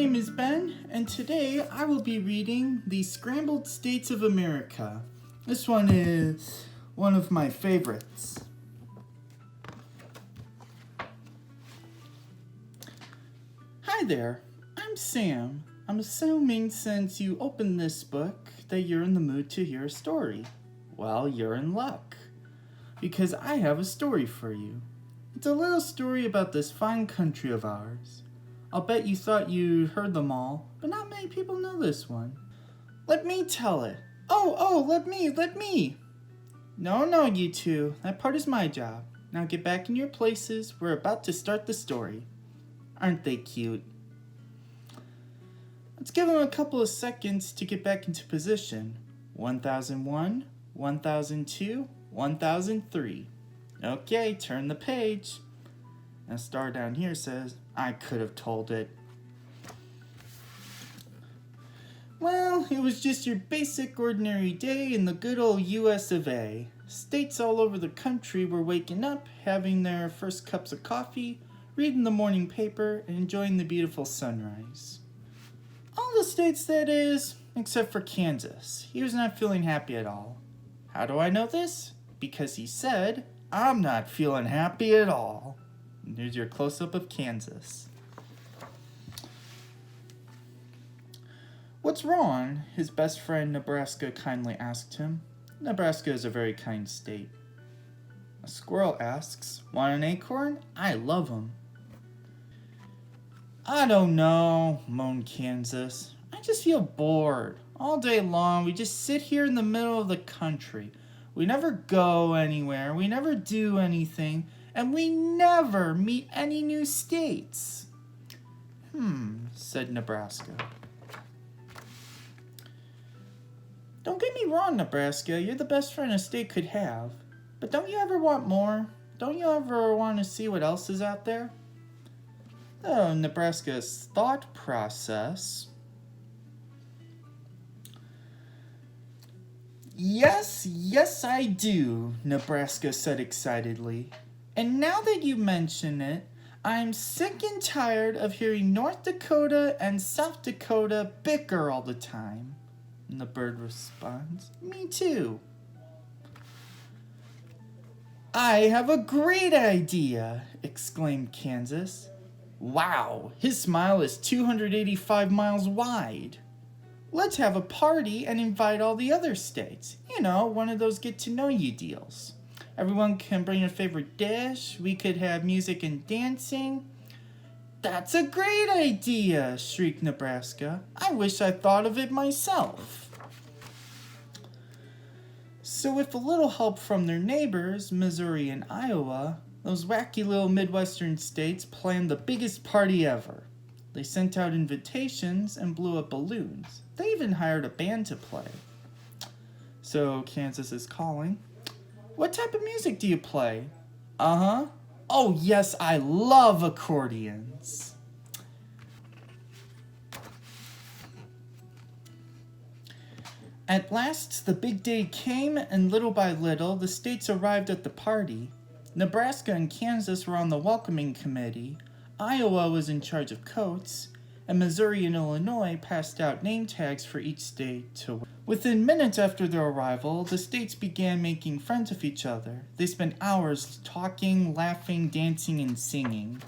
name is Ben, and today I will be reading the Scrambled States of America. This one is one of my favorites. Hi there, I'm Sam. I'm assuming since you opened this book that you're in the mood to hear a story. Well, you're in luck, because I have a story for you. It's a little story about this fine country of ours. I'll bet you thought you'd heard them all, but not many people know this one. Let me tell it. Let me. No, you two. That part is my job. Now get back in your places. We're about to start the story. Aren't they cute? Let's give them a couple of seconds to get back into position. 1001, 1002, 1003. Okay, turn the page. And the star down here says, I could have told it. Well, it was just your basic ordinary day in the good old US of A. States all over the country were waking up, having their first cups of coffee, reading the morning paper, and enjoying the beautiful sunrise. All the states, that is, except for Kansas. He was not feeling happy at all. How do I know this? Because he said, I'm not feeling happy at all. And here's your close-up of Kansas. What's wrong? His best friend Nebraska kindly asked him. Nebraska is a very kind state. A squirrel asks, want an acorn? I love 'em. I don't know, moaned Kansas. I just feel bored. All day long, we just sit here in the middle of the country. We never go anywhere, we never do anything, and we never meet any new states. Said Nebraska. Don't get me wrong, Nebraska, you're the best friend a state could have. But don't you ever want more? Don't you ever want to see what else is out there? Oh, Nebraska's thought process. Yes, I do, Nebraska said excitedly. And now that you mention it, I'm sick and tired of hearing North Dakota and South Dakota bicker all the time. And the bird responds, me too. I have a great idea, exclaimed Kansas. Wow, his smile is 285 miles wide. Let's have a party and invite all the other states. You know, one of those get-to-know-you deals. Everyone can bring a favorite dish. We could have music and dancing. That's a great idea, shrieked Nebraska. I wish I thought of it myself. So with a little help from their neighbors, Missouri and Iowa, those wacky little Midwestern states planned the biggest party ever. They sent out invitations and blew up balloons. They even hired a band to play. So Kansas is calling. What type of music do you play? Oh yes, I love accordions. At last, the big day came, and little by little, the states arrived at the party. Nebraska and Kansas were on the welcoming committee, Iowa was in charge of coats, and Missouri and Illinois passed out name tags for each state to wear. Within minutes after their arrival, the states began making friends with each other. They spent hours talking, laughing, dancing, and singing.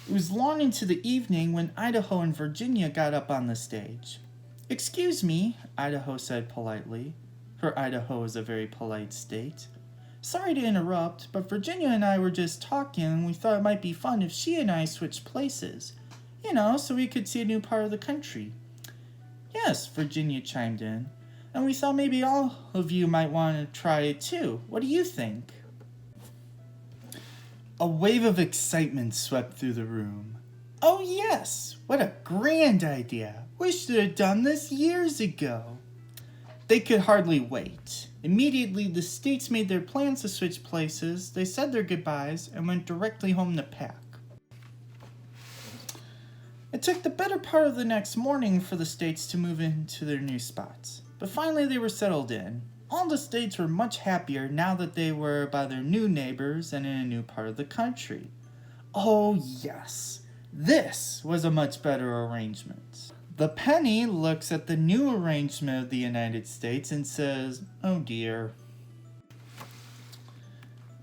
It was long into the evening when Idaho and Virginia got up on the stage. Excuse me, Idaho said politely, for Idaho is a very polite state. Sorry to interrupt, but Virginia and I were just talking and we thought it might be fun if she and I switched places. You know, so we could see a new part of the country. Yes, Virginia chimed in, and we thought maybe all of you might want to try it too. What do you think? A wave of excitement swept through the room. Oh yes, what a grand idea. We should have done this years ago. They could hardly wait. Immediately, the states made their plans to switch places, they said their goodbyes, and went directly home to pack. It took the better part of the next morning for the states to move into their new spots, but finally they were settled in. All the states were much happier now that they were by their new neighbors and in a new part of the country. Oh yes, This was a much better arrangement. The penny looks at the new arrangement of the United States and says, "Oh dear."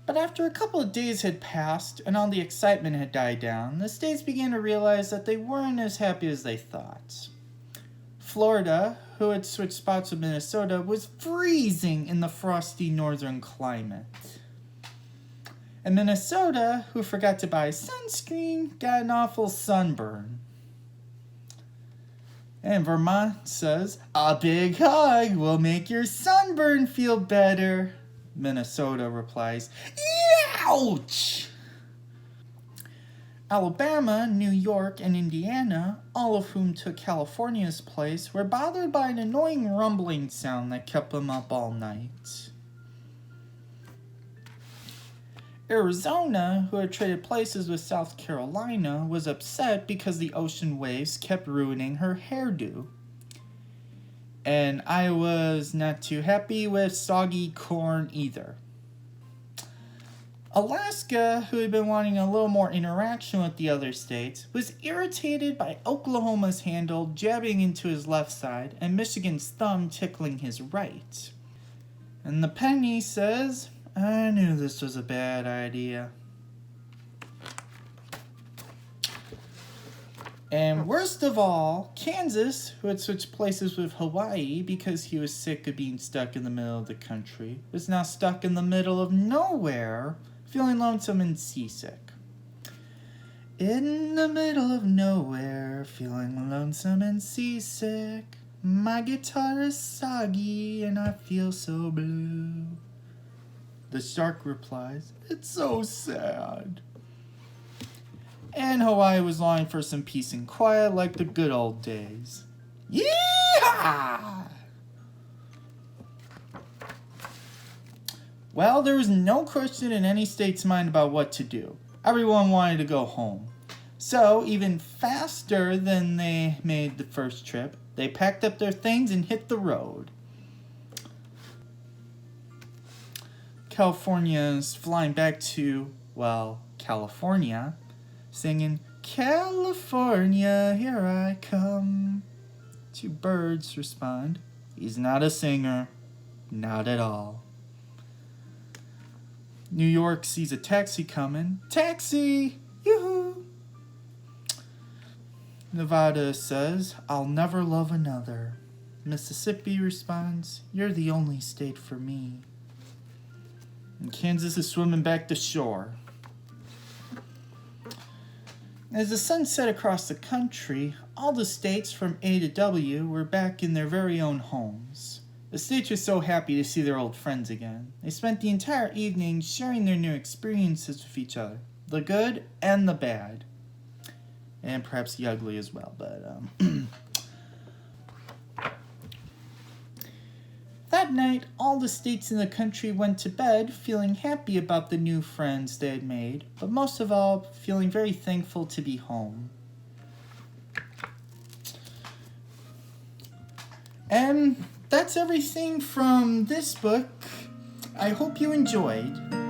But after a couple of days had passed and all the excitement had died down, the states began to realize that they weren't as happy as they thought. Florida, who had switched spots with Minnesota, was freezing in the frosty northern climate. And Minnesota, who forgot to buy sunscreen, got an awful sunburn. And Vermont says, "A big hug will make your sunburn feel better." Minnesota replies, "Ouch!" Alabama, New York, and Indiana, all of whom took California's place, were bothered by an annoying rumbling sound that kept them up all night. Arizona, who had traded places with South Carolina, was upset because the ocean waves kept ruining her hairdo. And Iowa's not too happy with soggy corn either. Alaska, who had been wanting a little more interaction with the other states, was irritated by Oklahoma's handle jabbing into his left side and Michigan's thumb tickling his right. And the penny says, "I knew this was a bad idea." And worst of all, Kansas, who had switched places with Hawaii because he was sick of being stuck in the middle of the country, was now stuck in the middle of nowhere, feeling lonesome and seasick. In the middle of nowhere, feeling lonesome and seasick, my guitar is soggy and I feel so blue. The shark replies, "It's so sad." And Hawaii was longing for some peace and quiet like the good old days. Yeehaw! Well, there was no question in any state's mind about what to do. Everyone wanted to go home. So, even faster than they made the first trip, they packed up their things and hit the road. California's flying back to, well, California, singing, "California, here I come." Two birds respond, "He's not a singer, not at all." New York sees a taxi coming. "Taxi! Yoo-hoo!" Nevada says, "I'll never love another." Mississippi responds, "You're the only state for me." And Kansas is swimming back to shore. As the sun set across the country, all the states from A to W were back in their very own homes. The states were so happy to see their old friends again. They spent the entire evening sharing their new experiences with each other, the good and the bad. And perhaps the ugly as well, but That night, all the states in the country went to bed feeling happy about the new friends they had made, but most of all, feeling very thankful to be home. And that's everything from this book. I hope you enjoyed.